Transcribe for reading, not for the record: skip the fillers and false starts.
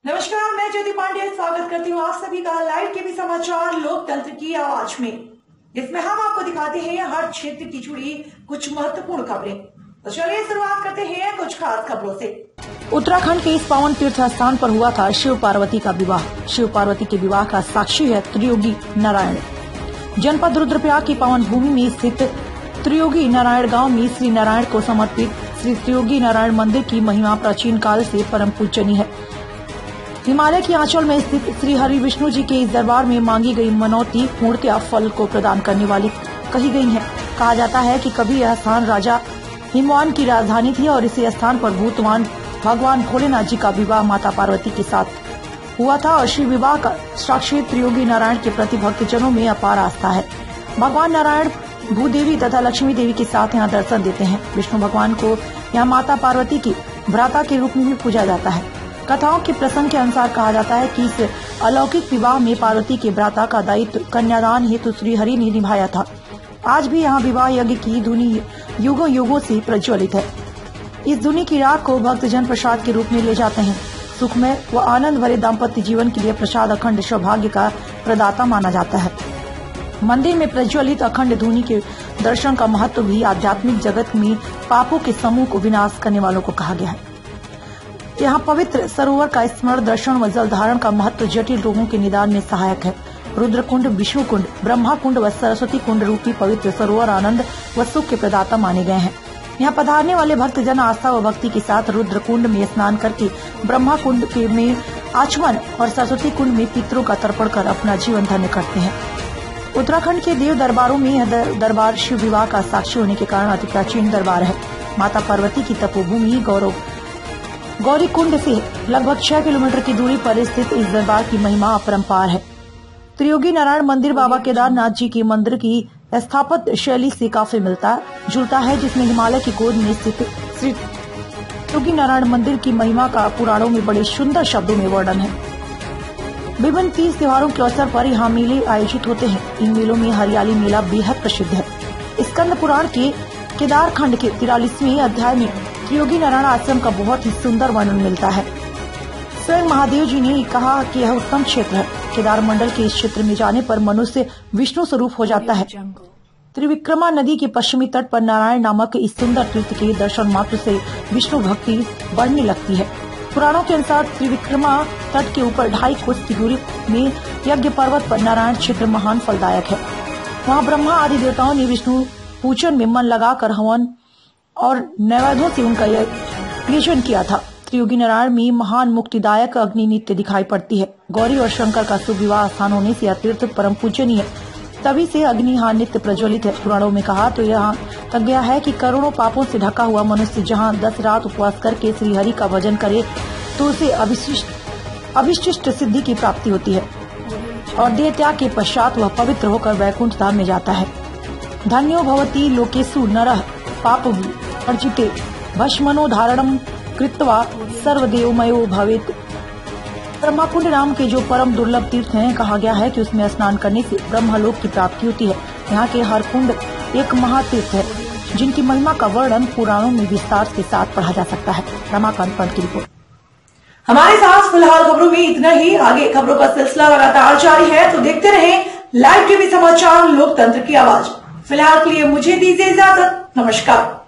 नमस्कार, मैं ज्योति पांडे स्वागत करती हूँ आप सभी का लाइव टीवी समाचार लोकतंत्र की आवाज में, जिसमें हम आपको दिखाते हैं हर क्षेत्र की जुड़ी कुछ महत्वपूर्ण खबरें। तो चलिए शुरुआत करते हैं कुछ खास खबरों से। उत्तराखंड के इस पावन तीर्थ स्थान पर हुआ था शिव पार्वती का विवाह। शिव पार्वती के विवाह का साक्षी है त्रियोगी नारायण। जनपद रुद्रप्रयाग की पावन भूमि में स्थित त्रियोगी नारायण गांव में श्री नारायण को समर्पित श्री त्रियोगी नारायण मंदिर की महिमा प्राचीन काल से परम पूजनीय है। हिमालय की आंचल में स्थित श्री हरि विष्णु जी के इस दरबार में मांगी गई मनौती पूर्णतया फल को प्रदान करने वाली कही गई है। कहा जाता है कि कभी यह स्थान राजा हिमवान की राजधानी थी और इसी स्थान पर भूतवान भगवान भोलेनाथ जी का विवाह माता पार्वती के साथ हुआ था और श्री विवाह का साक्षी त्रियोगी नारायण के प्रति भक्तजनों में अपार आस्था है। भगवान नारायण भूदेवी तथा लक्ष्मी देवी के साथ यहाँ दर्शन देते हैं। विष्णु भगवान को यहाँ माता पार्वती की भ्राता के रूप में भी पूजा जाता है। कथाओं के प्रसंग के अनुसार कहा जाता है कि इस अलौकिक विवाह में पार्वती के भ्राता का दायित्व कन्यादान हेतु श्री हरि ने निभाया था। आज भी यहाँ विवाह यज्ञ की धुनी युगों युगों से प्रज्वलित है। इस धुनी की राख को भक्तजन प्रसाद के रूप में ले जाते हैं। सुखमय व आनंद भरे दाम्पत्य जीवन के लिए प्रसाद अखंड सौभाग्य का प्रदाता माना जाता है। मंदिर में प्रज्वलित अखंड धुनी के दर्शन का महत्व भी आध्यात्मिक जगत में पापों के समूह को विनाश करने वालों को कहा गया है। यहाँ पवित्र सरोवर का स्मरण, दर्शन व जल धारण का महत्व जटिल रोगों के निदान में सहायक है। रुद्र कुंड, विष्णु कुंड, ब्रह्मा कुंड व सरस्वती कुंड रूपी पवित्र सरोवर आनंद व सुख के प्रदाता माने गए हैं। यहाँ पधारने वाले भक्तजन आस्था व भक्ति के साथ रुद्र कुंड में स्नान करके ब्रह्मा कुंड में आचमन और सरस्वती कुंड में पितरों का तर्पण कर अपना जीवन धन्य करते हैं। उत्तराखंड के देव दरबारों में यह दरबार शिव विवाह का साक्षी होने के कारण अति प्राचीन दरबार है। माता पार्वती की तपोभूमि गौरी कुंड से लगभग 6 किलोमीटर की दूरी पर स्थित इस दरबार की महिमा अपरंपार है। त्रियोगी नारायण मंदिर बाबा केदारनाथ जी के मंदिर की स्थापत्य शैली से काफी मिलता जुलता है, जिसमें हिमालय की गोद में स्थित श्री त्रियोगी नारायण मंदिर की महिमा का पुराणों में बड़े सुंदर शब्दों में वर्णन है। विभिन्न तीज त्योहारों के अवसर पर यहाँ मेले आयोजित होते हैं। इन मेलों में हरियाली मेला बेहद प्रसिद्ध है। स्कंद पुराण के केदार खंड के 43वें अध्याय में त्रियोगी नारायण आश्रम का बहुत ही सुंदर वर्णन मिलता है। स्वयं महादेव जी ने कहा कि यह उत्तम क्षेत्र है। केदार मंडल के इस क्षेत्र में जाने पर मनुष्य विष्णु स्वरूप हो जाता है। त्रिविक्रमा नदी के पश्चिमी तट पर नारायण नामक इस सुंदर तीर्थ के दर्शन मात्र से विष्णु भक्ति बढ़ने लगती है। पुराणों के अनुसार त्रिविक्रमा तट के ऊपर 2.5 कोस की दूरी में यज्ञ पर्वत पर नारायण क्षेत्र महान फलदायक है। वहाँ ब्रह्मा आदि देवताओं ने विष्णु पूजन में मन लगाकर हवन और नैवेद्यों से उनका यह पूजन किया था। त्रियोगी नारायण में महान मुक्तिदायक अग्नि नित्य दिखाई पड़ती है। गौरी और शंकर का शुभ विवाह स्थान होने से यह तीर्थ परम पूजनीय है। तभी से अग्नि यहाँ नित्य प्रज्वलित है। पुराणों में कहा तो यहाँ तक गया है कि करोड़ों पापों से ढका हुआ मनुष्य जहाँ 10 रात उपवास करके श्री हरि का भजन करे तो उसे अभिष्ट सिद्धि की प्राप्ति होती है और देह त्याग के पश्चात वह पवित्र होकर वैकुंठ धाम में जाता है। धन्यो भवति लोकेषु नरः पाप अर्जिते भस्मनो धारणम कृत्वा सर्वदेवमयो भवेत्। ब्रह्माकुंड नाम के जो परम दुर्लभ तीर्थ हैं, कहा गया है कि उसमें स्नान करने से ब्रह्मलोक की प्राप्ति होती है। यहाँ के हर कुंड एक महातीर्थ है, जिनकी महिमा का वर्णन पुराणों में विस्तार के साथ पढ़ा जा सकता है। रमाकांत पंत की रिपोर्ट। हमारे साथ फिलहाल खबरों में इतना ही। आगे खबरों का सिलसिला लगातार जारी है, तो देखते रहें लाइव टीवी समाचार लोकतंत्र की आवाज। फिलहाल के लिए मुझे दीजिए इजाजत। नमस्कार।